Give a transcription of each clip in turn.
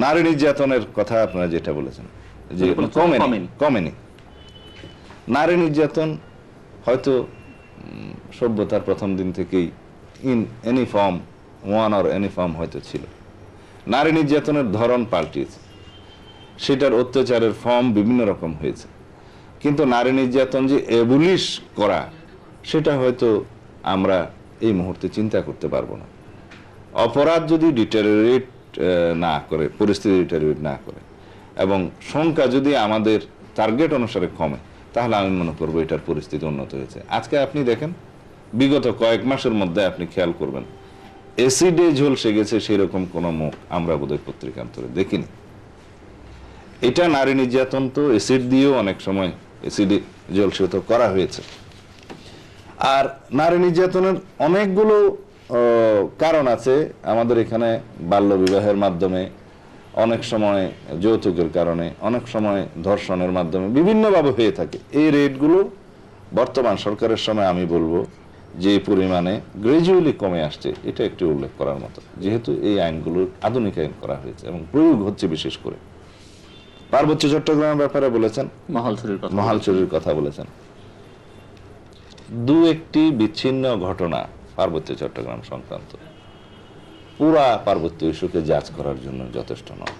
নারী নির্যাতনের কথা আপনারা যেটা বলেছেন যে কমেনি, নারী নির্যাতন হয়তো সভ্যতার প্রথম দিন থেকেই in any form one or any form হয়তো ছিল। নারী নির্যাতনের ধরন পাল্টিয়েছে, সেটার অত্যাচারের ফর্ম বিভিন্ন রকম হয়েছে, কিন্তু নারী নির্যাতন যে এবলিশ করা সেটা হয়তো আমরা এই মুহূর্তে চিন্তা করতে পারবো না। অপরাধ যদি ডিটেরিয়েট না করে, পরিস্থিতি ডিটেরিয়েট না করে এবং সংখ্যা যদি আমাদের টার্গেট অনুসারে কমে, তাহলে আমি মনে করবো এটার পরিস্থিতি উন্নত হয়েছে। আজকে আপনি দেখেন বিগত কয়েক মাসের মধ্যে আপনি খেয়াল করবেন এসিডে ঝলসে গেছে সেরকম কোন মুখ আমরা বোধহয় পত্রিকান্তরে দেখিনি। এটা নারী নির্যাতন তো এসিড দিয়েও অনেক সময় এসিডে ঝলসে তো করা হয়েছে। আর নারী নির্যাতনের অনেকগুলো কারণ আছে আমাদের এখানে। বাল্য বিবাহের মাধ্যমে, অনেক সময় যৌতুকের কারণে, অনেক সময় ধর্ষণের মাধ্যমে বিভিন্নভাবে হয়ে থাকে। এই রেটগুলো বর্তমান সরকারের সময় আমি বলবো যে পরিমাণে গ্রাজুয়ালি কমে আসছে, এটা একটু উল্লেখ করার মতো, যেহেতু এই আইনগুলোর আধুনিকায়ন করা হয়েছে এবং প্রয়োগ হচ্ছে। বিশেষ করে পার্বত্য চট্টগ্রামের ব্যাপারে বলেছেন, মহাল চুরির কথা বলেছেন। দু একটি বিচ্ছিন্ন ঘটনা পার্বত্য চট্টগ্রাম সংক্রান্ত পুরা পার্বত্য ইস্যুকে জাজ করার জন্য যথেষ্ট নয়।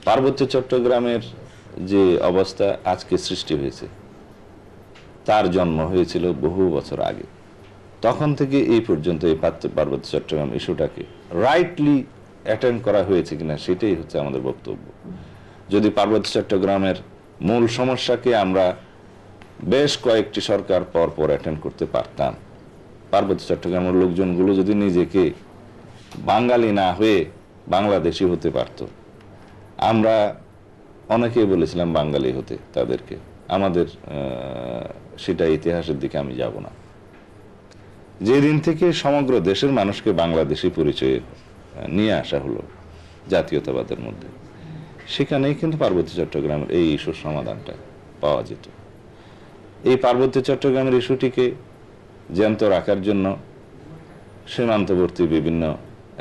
পার্বত্য চট্টগ্রামের যে অবস্থা আজকে সৃষ্টি হয়েছে তার জন্ম হয়েছিল বহু বছর আগে। তখন থেকে এই পর্যন্ত এই পার্বত্য চট্টগ্রাম ইস্যুটাকে রাইটলি অ্যাটেন্ড করা হয়েছে কিনা সেটাই হচ্ছে আমাদের বক্তব্য। যদি পার্বত্য চট্টগ্রামের মূল সমস্যাকে আমরা বেশ কয়েকটি সরকার পর পর অ্যাটেন্ড করতে পারতাম, পার্বত্য চট্টগ্রামের লোকজনগুলো যদি নিজেকে বাঙালি না হয়ে বাংলাদেশি হতে পারত। আমরা অনেকেই বলেছিলাম বাঙালি হতে তাদেরকে, আমাদের সেটা ইতিহাসের দিকে আমি যাব না। যেদিন থেকে সমগ্র দেশের মানুষকে বাংলাদেশি পরিচয়ে নিয়ে আসা হলো জাতীয়তাবাদের মধ্যে, সেখানেই কিন্তু পার্বত্য চট্টগ্রামের এই ইস্যুর সমাধানটা পাওয়া যেত। এই পার্বত্য চট্টগ্রামের ইস্যুটিকে জ্যান্ত রাখার জন্য সীমান্তবর্তী বিভিন্ন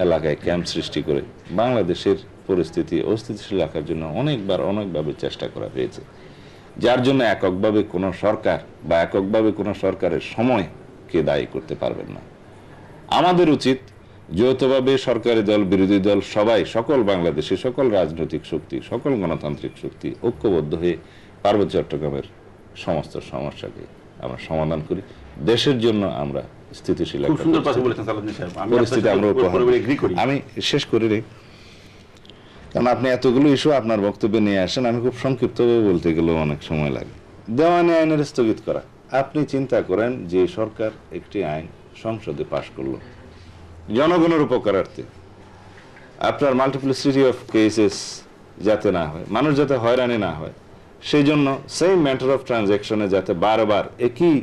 এলাকায় ক্যাম্প সৃষ্টি করে বাংলাদেশের পরিস্থিতি অস্থিতিশীল রাখার জন্য অনেকভাবে চেষ্টা করা হয়েছে, যার জন্য এককভাবে কোনো সরকার বা এককভাবে কোনো সরকারের সময়কে দায়ী করতে পারবেন না। আমাদের উচিত যৌথভাবে সরকারি দল, বিরোধী দল সবাই, সকল বাংলাদেশি সকল রাজনৈতিক শক্তি, সকল গণতান্ত্রিক শক্তি ঐক্যবদ্ধ হয়ে পার্বত্য চট্টগ্রামের সমস্ত সমস্যাকে আমরা সমাধান করি। দেশের জন্য আমরা স্থিতিশীল পরিস্থিতি আমরা উপহার। আমি শেষ করি রে, কারণ আপনি এতগুলো ইস্যু আপনার বক্তব্যে নিয়ে আসেন, আমি খুব সংক্ষিপ্তভাবে বলতে গেলেও অনেক সময় লাগে। দেওয়ানি আইনের স্থগিত করা, আপনি চিন্তা করেন যে সরকার একটি আইন সংসদে পাশ করলো জনগণের উপকারার্থে, আপনার মাল্টিপ্লিসিটি অফ কেসেস যাতে না হয়, মানুষ যাতে হয়রানি না হয়, সেই জন্য সেম ম্যাটার অফ ট্রানজ্যাকশনে যাতে বারবার একই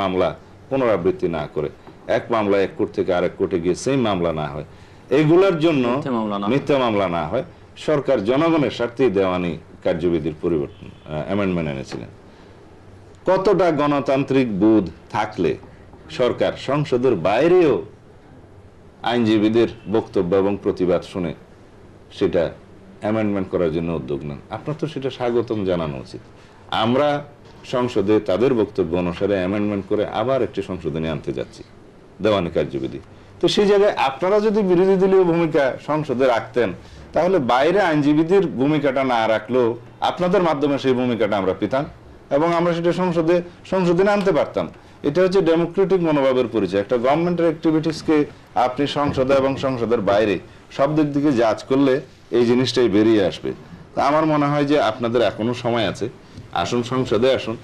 মামলা পুনরাবৃত্তি না করে, এক মামলা এক কোর্ট থেকে আরেক কোর্টে গিয়ে সেম মামলা না হয়, এগুলোর জন্য মিথ্যা মামলা না হয়, সরকার জনগণের স্বার্থে দেওয়ানি কার্যবিধির পরিবর্তন অ্যামেন্ডমেন্ট এনেছিলেন। কতটা গণতান্ত্রিক বোধ থাকলে সরকার সংসদের বাইরেও আইনজীবীদের বক্তব্য এবং প্রতিবাদ শুনে সেটা অ্যামেন্ডমেন্ট করার জন্য উদ্যোগ নেন, আপনার তো সেটা স্বাগতম জানানো উচিত। আমরা সংসদে তাদের বক্তব্য অনুসারে অ্যামেন্ডমেন্ট করে আবার একটি সংশোধনী আনতে যাচ্ছি দেওয়ানি কার্যবিধি। তো সেই জায়গায় আপনারা যদি বিরোধী দলীয় ভূমিকা সংসদে রাখতেন, তাহলে বাইরে আইনজীবীদের ভূমিকাটা না রাখলেও আপনাদের মাধ্যমে সেই ভূমিকাটা আমরা পেতাম এবং আমরা সেটা সংশোধনে আনতে পারতাম। এটা হচ্ছে ডেমোক্রেটিক মনোভাবের পরিচয়। একটা গভর্নমেন্টের অ্যাক্টিভিটিসকে আপনি সংসদে এবং সংসদের বাইরে সব দিক থেকে জাজ করলে এই জিনিসটাই বেরিয়ে আসবে। তা আমার মনে হয় যে আপনাদের এখনো সময় আছে, আসুন সংসদে আসুন,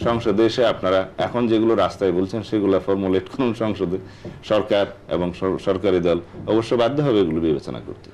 সংসদে এসে আপনারা এখন যেগুলো রাস্তায় বলছেন সেগুলো ফর্মুলেট করুন সংসদে। সরকার এবং সরকারি দল অবশ্য বাধ্য হবে এগুলো বিবেচনা করতে।